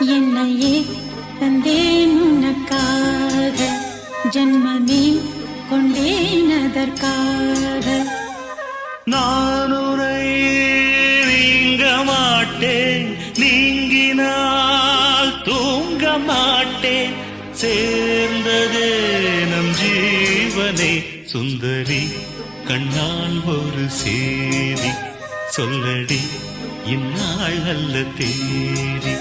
என்னையே தந்தேன் உனக்காக, ஜன்மமே கொண்டேன் அதற்காக. நான் உரை நீங்க மாட்டேன், நீங்கினால் தூங்க மாட்டேன். சேர்ந்ததே நம் ஜீவனே சுந்தரி, கண்ணால் ஒரு சேதி சொல்லடி, இந்நாள் அல்ல தேதி.